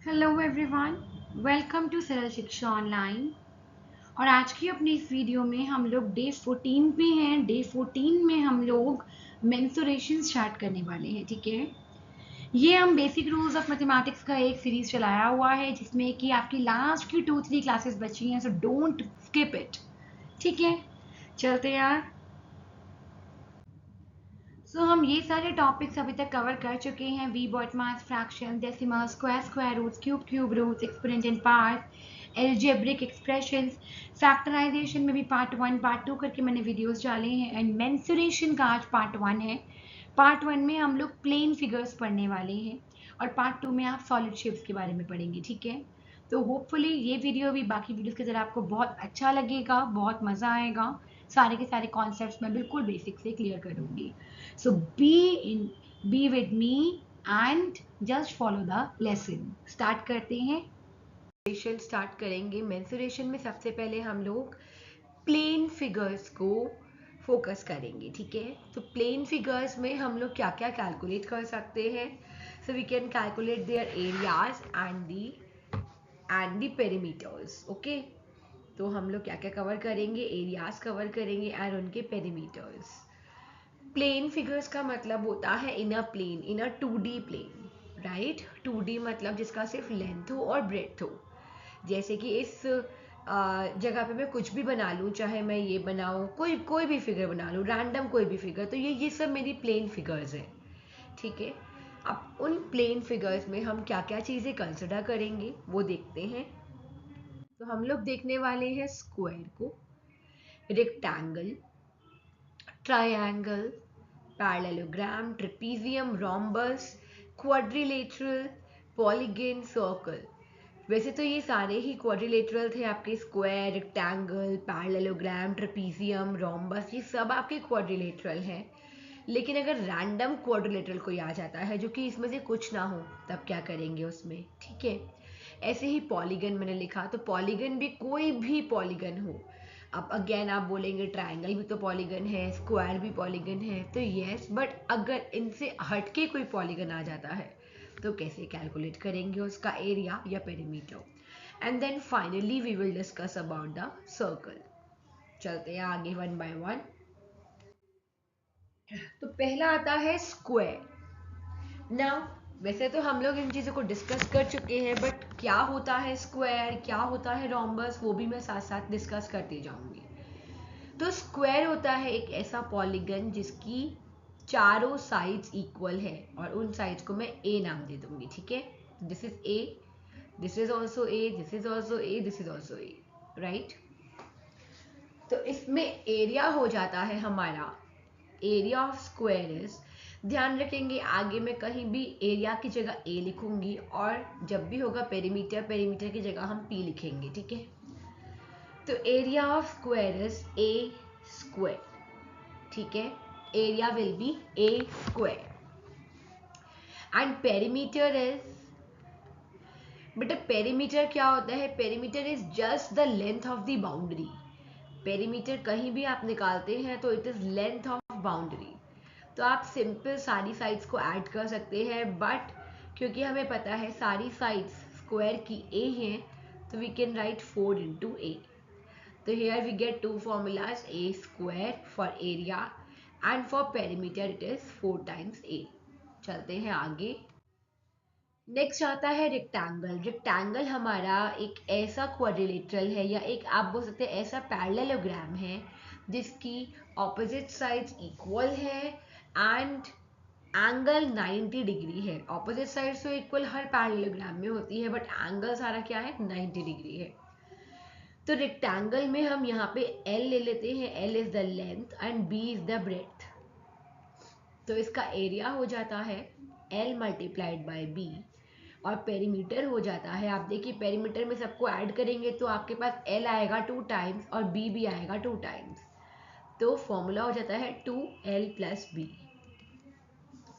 Hello everyone, welcome to सरल शिक्षा online. और आज की अपनी इस वीडियो में हम लोग डे 14 पे हैं। डे 14 में हम लोग मेंसुरेशन स्टार्ट करने वाले हैं। ठीक है, ये हम बेसिक रूल्स ऑफ मैथमेटिक्स का एक सीरीज चलाया हुआ है जिसमें कि आपकी लास्ट की 2-3 क्लासेस बची हैं, सो डोंट स्किप इट। ठीक है, चलते यार। हम ये सारे टॉपिक्स अभी तक कवर कर चुके हैं। We bought mass, fraction, decimal, square roots, cube roots, exponent and parts, algebraic expressions. Factorisation में भी पार्ट 1 पार्ट 2 करके मैंने वीडियोस डाले हैं। एंड मेंसुरेशन का आज पार्ट 1 है। पार्ट 1 में हम लोग प्लेन फिगर्स पढ़ने वाले हैं और पार्ट 2 में आप सॉलिड शेप्स के बारे में पढ़ेंगे। ठीक है, तो होपफुली ये वीडियो भी बाकी वीडियोस की तरह आपको बहुत अच्छा लगेगा, बहुत मज़ा आएगा। सारे के सारे कॉन्सेप्ट्स मैं बिल्कुल बेसिक से क्लियर करूँगी। So be with me and just follow the lesson. Start करते हैं। मेंसुरेशन स्टार्ट करेंगे। मेंसुरेशन में सबसे पहले हम लोग प्लेन फिगर्स को फोकस करेंगे। ठीक है, तो प्लेन फिगर्स में हम लोग क्या क्या कैलकुलेट कर सकते हैं? So we can calculate their areas and the perimeters. Okay, तो हम लोग क्या क्या कवर करेंगे? एरियाज कवर करेंगे एंड उनके पेरीमीटर्स। प्लेन फिगर्स का मतलब होता है in a plane, in a 2D plane, right. 2D मतलब जिसका सिर्फ लेंथ हो और ब्रेड्थ हो। जैसे कि इस जगह पे मैं कुछ भी बना लूँ, चाहे मैं ये बनाऊँ, कोई कोई भी फिगर बना लूँ, रैंडम कोई भी फिगर, तो ये सब मेरी प्लेन फिगर्स हैं। ठीक है, अब उन प्लेन फिगर्स में हम क्या क्या चीज़ें कंसिडर करेंगे वो देखते हैं। तो हम लोग देखने वाले हैं स्क्वायर को, rectangle, triangle, parallelogram, trapezium, rhombus, quadrilateral, polygon, circle। वैसे तो ये सारे ही क्वाड्रिलेटरल थे आपके, square, rectangle, parallelogram, trapezium, rhombus, ये सब आपके क्वाड्रिलेटरल हैं। लेकिन अगर रैंडम क्वाड्रिलेटरल कोई आ जाता है जो कि इसमें से कुछ ना हो, तब क्या करेंगे उसमें? ठीक है, ऐसे ही पॉलीगन मैंने लिखा, तो पॉलीगन भी कोई भी पॉलीगन हो। अब अगेन आप बोलेंगे ट्राइंगल भी तो पॉलीगन है, स्क्वायर भी पॉलीगन है, तो यस, बट अगर इनसे हटके कोई पॉलीगन आ जाता है तो कैसे कैलकुलेट करेंगे उसका एरिया या perimeter? And then finally we will discuss about the circle. चलते हैं आगे वन बाय वन। तो पहला आता है स्क्वायर। नाउ वैसे तो हम लोग इन चीज़ों को डिस्कस कर चुके हैं, बट क्या होता है स्क्वायर, क्या होता है रोम्बस, वो भी मैं साथ साथ डिस्कस करती जाऊंगी। तो स्क्वायर होता है एक ऐसा पॉलीगन जिसकी चारों साइड्स इक्वल है, और उन साइड्स को मैं ए नाम दे दूंगी। ठीक है, this is a, this is also a, this is also a, this is also a, right. तो इसमें एरिया हो जाता है हमारा, एरिया ऑफ स्क्वायर इज, ध्यान रखेंगे आगे मैं कहीं भी एरिया की जगह ए लिखूंगी, और जब भी होगा पेरीमीटर, पेरीमीटर की जगह हम पी लिखेंगे। ठीक है, तो area of square is a square. ठीक है, area will be A square and perimeter is, बेटा पेरीमीटर क्या होता है? Perimeter is just the length of the boundary. Perimeter कहीं भी आप निकालते हैं तो it is length of boundary. तो आप सिंपल सारी साइड्स को ऐड कर सकते हैं, बट क्योंकि हमें पता है सारी साइड्स स्क्वायर की ए हैं, तो we can write 4 into a। तो here we get two formulas, a square for area and for perimeter it is 4 times a। चलते हैं आगे। नेक्स्ट आता है रेक्टेंगल। रेक्टेंगल हमारा एक ऐसा क्वाड्रिलेटरल है, या एक आप बोल सकते हैं ऐसा पैरेललोग्राम है जिसकी ऑपोजिट साइड्स इक्वल है एंड एंगल 90 डिग्री है। ऑपोजिट साइड्स तो इक्वल हर पैरेललोग्राम में होती है, बट एंगल सारा क्या है? 90 डिग्री है। तो रेक्टेंगल में हम यहाँ पे L ले लेते हैं, L is the length and B is the breadth. तो इसका एरिया हो जाता है L मल्टीप्लाइड बाय B, और पेरीमीटर हो जाता है, आप देखिए पेरीमीटर में सबको ऐड करेंगे तो आपके पास L आएगा 2 टाइम्स और B भी आएगा 2 टाइम्स, तो फॉर्मूला हो जाता है 2L + B।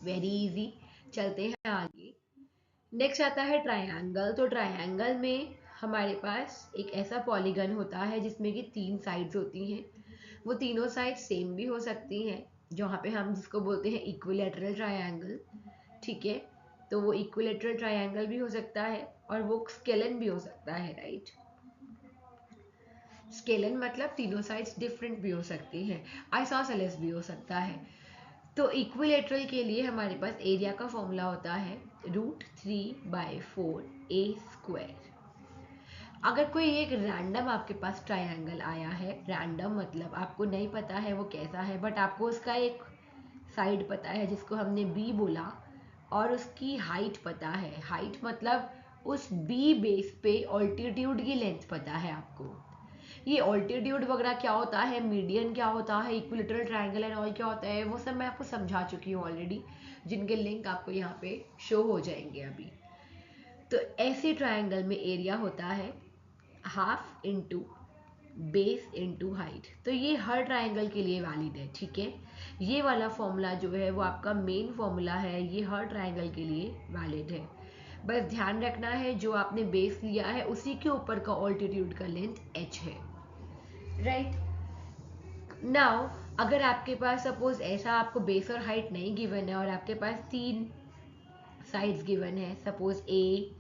वेरी इजी, चलते हैं आगे। नेक्स्ट आता है ट्रायंगल। तो ट्रायंगल में हमारे पास एक ऐसा पॉलीगन होता है जिसमें कि 3 साइड्स होती हैं। वो तीनों साइड सेम भी हो सकती हैं, जहाँ पे हम जिसको बोलते हैं इक्विलैटरल ट्रायंगल। ठीक है, तो वो इक्विलेटरल ट्रायंगल भी हो सकता है और वो स्केलन भी हो सकता है, राइट। स्केलन मतलब तीनों साइड्स डिफरेंट भी हो सकती हैं, आइसोसेलेस भी हो सकता है। तो इक्विलेटरल के लिए हमारे पास एरिया का फॉर्मूला होता है √3/4 a²। अगर कोई एक रैंडम आपके पास ट्रायंगल आया है, रैंडम मतलब आपको नहीं पता है वो कैसा है, बट आपको उसका एक साइड पता है जिसको हमने बी बोला, और उसकी हाइट पता है, हाइट मतलब उस बी बेस पे ऑल्टीट्यूड की लेंथ पता है आपको। ये ऑल्टीट्यूड वगैरह क्या होता है, मीडियन क्या होता है, इक्विलेटरल ट्रायंगल एंड ऑल क्या होता है, वो सब मैं आपको समझा चुकी हूँ ऑलरेडी, जिनके लिंक आपको यहाँ पे शो हो जाएंगे अभी। तो ऐसे ट्रायंगल में एरिया होता है half into base into height. तो ये हर ट्रायंगल के लिए वैलिड है, ठीक है। ये वाला फॉर्मूला जो है वो आपका मेन फॉर्मूला है, ये हर ट्रायंगल के लिए वैलिड है। बस ध्यान रखना है जो आपने बेस लिया है उसी के ऊपर का ऑल्टीट्यूड का लेंथ h है, राइट। नाउ अगर आपके पास सपोज ऐसा आपको बेस और हाइट नहीं गिवन है और आपके पास तीन साइड्स गिवन है, सपोज ए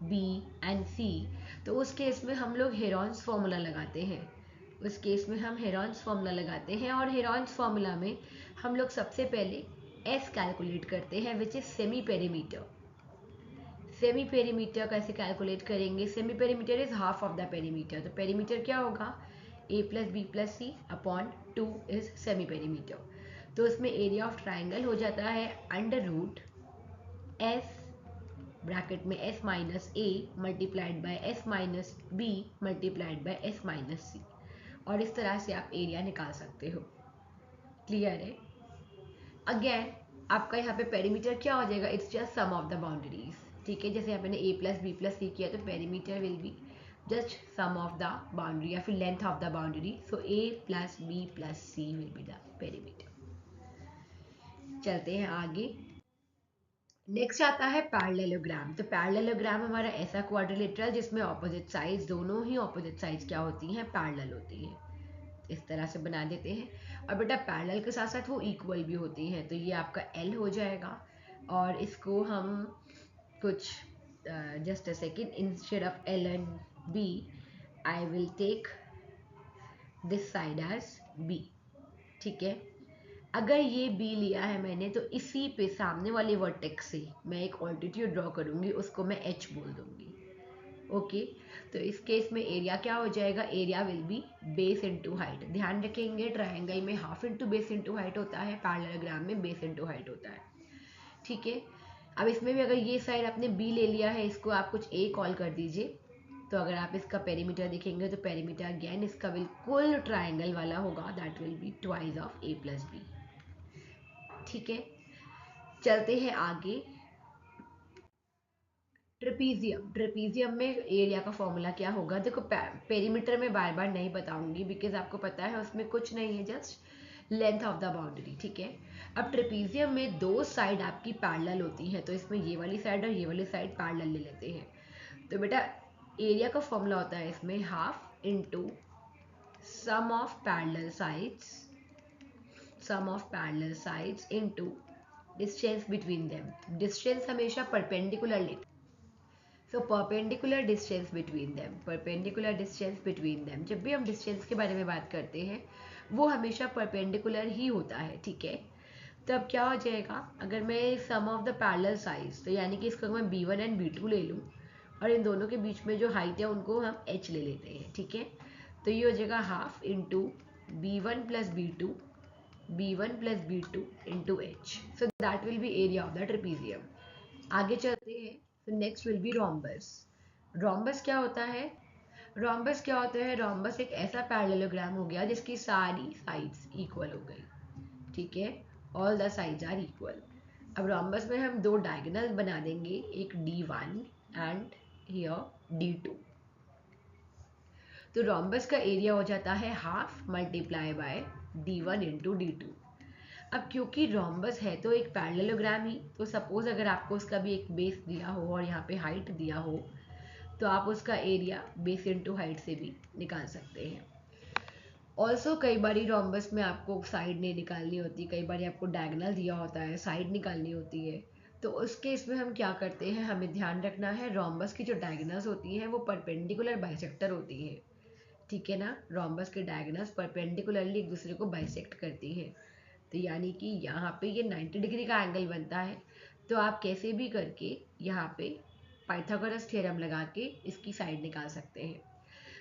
बी एंड सी, तो उस केस में हम लोग हेरॉन्स फॉर्मूला लगाते हैं। उस केस में हम हेरॉन्स फॉर्मूला लगाते हैं और हेरॉन्स फॉर्मूला में हम लोग सबसे पहले एस कैलकुलेट करते हैं which is semi perimeter. Semi perimeter कैसे कैलकुलेट करेंगे, semi perimeter is half of the perimeter. तो पेरीमीटर क्या होगा, a+b+c/2 इज सेमी पेरीमीटर। तो उसमें एरिया ऑफ ट्राइंगल हो जाता है √s ब्रैकेट में s minus a multiplied by s minus b multiplied by s minus c। और इस तरह से आप एरिया निकाल सकते हो। क्लियर है। अगेन आपका यहाँ पे पेरीमीटर क्या हो जाएगा, it's just sum of the boundaries, ठीक है। जैसे यहाँ मैंने a+b+c किया तो perimeter will be just sum of the boundary या फिर length of the boundary, so a+b+c will be the perimeter. चलते हैं आगे। नेक्स्ट आता है पैरेललोग्राम। तो पैरेललोग्राम हमारा ऐसा क्वाड्रिलेटरल जिसमें ऑपोजिट साइड्स, दोनों ही ऑपोजिट साइड्स क्या होती हैं, पैरेलल होती हैं। इस तरह से बना देते हैं। और बेटा पैरेलल के साथ साथ वो इक्वल भी होती हैं, तो ये आपका L हो जाएगा। और इसको हम कुछ just a second, instead of L and B I will take this side as B, ठीक है। अगर ये B लिया है मैंने तो इसी पे सामने वाले वर्टेक्स से मैं एक ऑल्टीट्यूड ड्रॉ करूंगी, उसको मैं H बोल दूंगी, ओके। तो इस केस में एरिया क्या हो जाएगा, area will be base into height. ध्यान रखेंगे ट्रायंगल में half into base into height होता है, पैरेललोग्राम में बेस इंटू हाइट होता है, ठीक है। अब इसमें भी अगर ये साइड आपने बी ले लिया है, इसको आप कुछ ए कॉल कर दीजिए। तो अगर आप इसका पेरीमीटर देखेंगे तो पेरीमीटर अगेन इसका बिल्कुल ट्रायंगल वाला होगा, that will be twice of a+b, ठीक है। चलते हैं आगे। ट्रेपीजियम, ट्रेपीजियम में एरिया का फॉर्मूला क्या होगा, देखो पेरीमीटर में बार बार नहीं बताऊंगी बिकॉज आपको पता है उसमें कुछ नहीं है, just length of the boundary, ठीक है। अब ट्रेपीजियम में दो साइड आपकी पैरेलल होती हैं, तो इसमें ये वाली साइड और ये वाली साइड पैरेलल ले लेते हैं। तो बेटा एरिया का फॉर्मूला होता है इसमें half into sum of parallel sides, sum of parallel sides into distance between them. Distance हमेशा परपेंडिकुलर लेते, so perpendicular distance between them, perpendicular distance between them. जब भी हम डिस्टेंस के बारे में बात करते हैं वो हमेशा परपेंडिकुलर ही होता है, ठीक है। तो अब क्या हो जाएगा, अगर मैं सम ऑफ द पैरेलल साइड्स, तो यानी कि इसको मैं b1 एंड b2 ले लूँ और इन दोनों के बीच में जो हाइट है उनको हम h ले लेते हैं, ठीक है। तो ये हो जाएगा half into b1 plus b2, b1 plus b2 into h, so that will be area of the trapezium. आगे चलते हैं। तो next will be rhombus. Rhombus क्या होता है, रोम्बस क्या होता है, रोम्बस एक ऐसा पैरेललोग्राम हो गया जिसकी सारी साइड्स इक्वल हो गई, ठीक है। All the sides are equal. अब रोम्बस में हम दो डायगोनल बना देंगे, एक d1 एंड हियर d2। तो रोम्बस का एरिया हो जाता है half multiply by d1 into d2। अब क्योंकि रोम्बस है तो एक पैरेललोग्राम ही, तो सपोज अगर आपको उसका भी एक बेस दिया हो और यहाँ पे हाइट दिया हो तो आप उसका एरिया बेस इंटू हाइट से भी निकाल सकते हैं। ऑल्सो कई बार रोम्बस में आपको साइड नहीं निकालनी होती, कई बार आपको डायगोनल दिया होता है साइड निकालनी होती है, तो उस केस में हम क्या करते हैं, हमें ध्यान रखना है रोम्बस की जो डायगोनल्स होती हैं वो परपेंडिकुलर बाइसेक्टर होती है, ठीक है ना। रोम्बस के डायगोनल्स परपेंडिकुलरली एक दूसरे को बाइसेक्ट करती है। तो यानी कि यहाँ पे ये 90 डिग्री का एंगल बनता है। तो आप कैसे भी करके यहाँ पे पाइथागोरस थ्योरम लगा के इसकी साइड निकाल सकते हैं।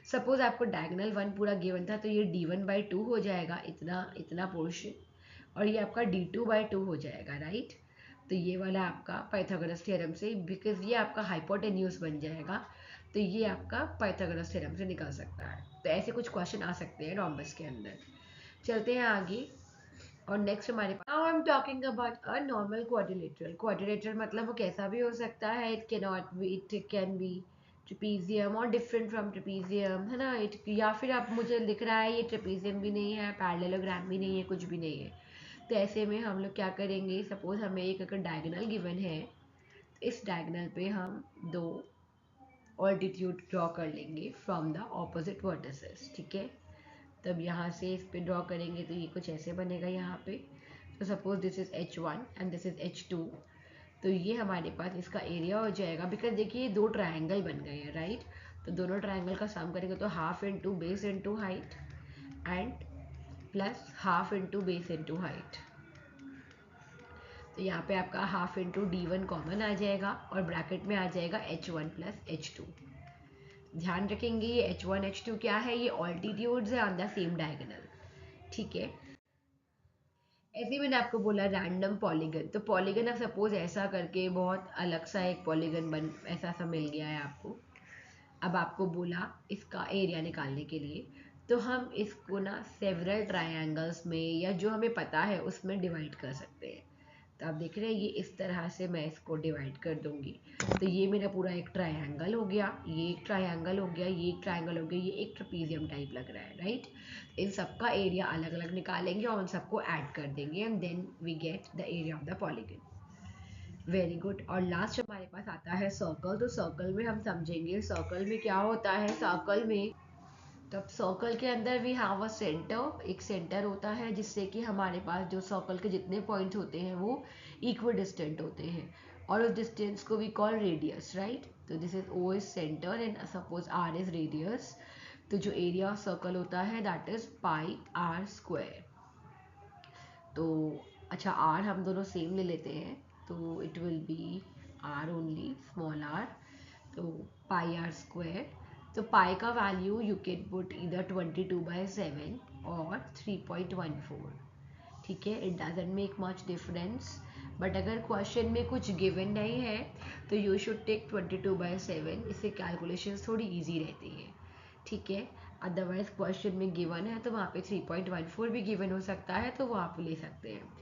सपोज आपको डायगोनल 1 पूरा गिवन था, तो ये d1/2 हो जाएगा, इतना इतना पोर्शन, और ये आपका d2/2 हो जाएगा, राइट। तो ये वाला आपका पाइथागोरस थ्योरम से, बिकॉज ये आपका हाइपोटेन्यूज बन जाएगा, तो ये आपका पाइथागोरस थ्योरम से निकल सकता है। तो ऐसे कुछ क्वेश्चन आ सकते हैं रोम्बस के अंदर। चलते हैं आगे। और नेक्स्ट हमारे पास, now I am talking about a normal quadrilateral. Quadrilateral मतलब वो कैसा भी हो सकता है, it cannot be, it can be trapezium or different from trapezium, है ना। इट, या फिर आप, मुझे लिख रहा है ये ट्रेपीजियम भी नहीं है, पैरेललोग्राम भी नहीं है, कुछ भी नहीं है। तो ऐसे में हम लोग क्या करेंगे, सपोज हमें एक अगर डायगोनल गिवन है, इस डायगोनल पे हम दो ऑल्टीट्यूड ड्रॉ कर लेंगे फ्रॉम द ऑपोजिट वर्टिसेस, ठीक है। तब यहाँ से इस पे ड्रॉ करेंगे तो ये कुछ ऐसे बनेगा यहाँ पे। तो suppose this is H1 and this is H2। तो ये हमारे पास इसका एरिया हो जाएगा, बिकॉज देखिए दो ट्रायंगल बन गए हैं, राइट। तो दोनों ट्रायंगल का सम करेंगे तो half into base into height and plus half into base into height. तो यहाँ पे आपका हाफ इंटू D1 कॉमन आ जाएगा और ब्रैकेट में आ जाएगा H1 प्लस H2। ध्यान रखेंगे ये H1 H2 क्या है, ये ऑल्टीट्यूड्स है ऑन द सेम डायगोनल, ठीक है। ऐसे मैंने आपको बोला रैंडम पॉलीगन, तो पॉलीगन अब सपोज ऐसा करके बहुत अलग सा एक पॉलीगन बन ऐसा सा मिल गया है आपको। अब आपको बोला इसका एरिया निकालने के लिए, तो हम इसको ना सेवरल ट्रायंगल्स में या जो हमें पता है उसमें डिवाइड कर सकते हैं। तो आप देख रहे हैं ये इस तरह से मैं इसको डिवाइड कर दूंगी। तो ये मेरा पूरा एक ट्रायंगल हो गया, ये एक ट्रायंगल हो गया, ये एक ट्रायंगल हो गया, ये एक ट्रेपीजियम टाइप लग रहा है, राइट। इन सबका एरिया अलग अलग निकालेंगे और उन सबको ऐड कर देंगे and then we get the area of the polygon. Very good. और लास्ट हमारे पास आता है सर्कल। तो सर्कल में हम समझेंगे सर्कल में क्या होता है। सर्कल में, तब सर्कल के अंदर वी हैव अ सेंटर, एक सेंटर होता है जिससे कि हमारे पास जो सर्कल के जितने पॉइंट होते हैं वो इक्वल डिस्टेंट होते हैं, और उस डिस्टेंस को वी कॉल रेडियस, राइट। तो this is O is centre and suppose R is radius. तो जो एरिया ऑफ सर्कल होता है that is pi R square. तो अच्छा, R हम दोनों सेम ले लेते हैं, तो it will B R only, small r। तो पाई आर स्क्वायर। तो पाई का वैल्यू यू कैन पुट इधर 22/7 और 3.14, ठीक है। It doesn't make much difference, but अगर क्वेश्चन में कुछ गिवन नहीं है तो यू शुड टेक 22/7, इससे कैलकुलेशन थोड़ी इजी रहती है, ठीक है। अदरवाइज क्वेश्चन में गिवन है तो वहाँ पे 3.14 भी गिवन हो सकता है, तो वो आप ले सकते हैं।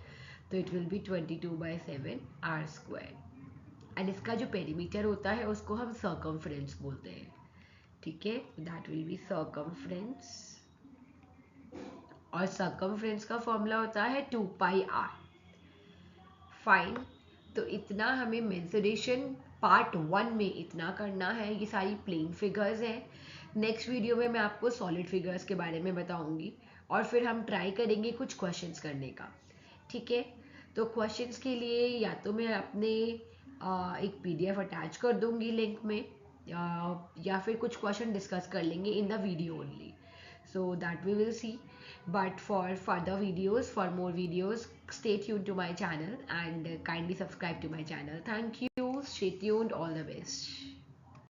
तो it will be 22/7 R square. And इसका जो पेरीमीटर होता है उसको हम सर्कमफ्रेंस बोलते हैं, ठीक है। दैट विल बी सर्कमफ्रेंस, और सर्कमफ्रेंस का फॉर्मूला होता है 2πr। फाइन। तो इतना हमें मेंसुरेशन पार्ट 1 में इतना करना है, ये सारी प्लेन फिगर्स हैं। नेक्स्ट वीडियो में मैं आपको सॉलिड फिगर्स के बारे में बताऊंगी और फिर हम ट्राई करेंगे कुछ क्वेश्चंस करने का, ठीक है। तो क्वेश्चंस के लिए या तो मैं अपने एक PDF अटैच कर दूंगी लिंक में, या फिर कुछ क्वेश्चन डिस्कस कर लेंगे in the video only, so that we will see. But for further videos, for more videos, stay tuned to my channel and kindly subscribe to my channel. Thank you, stay tuned, all the best.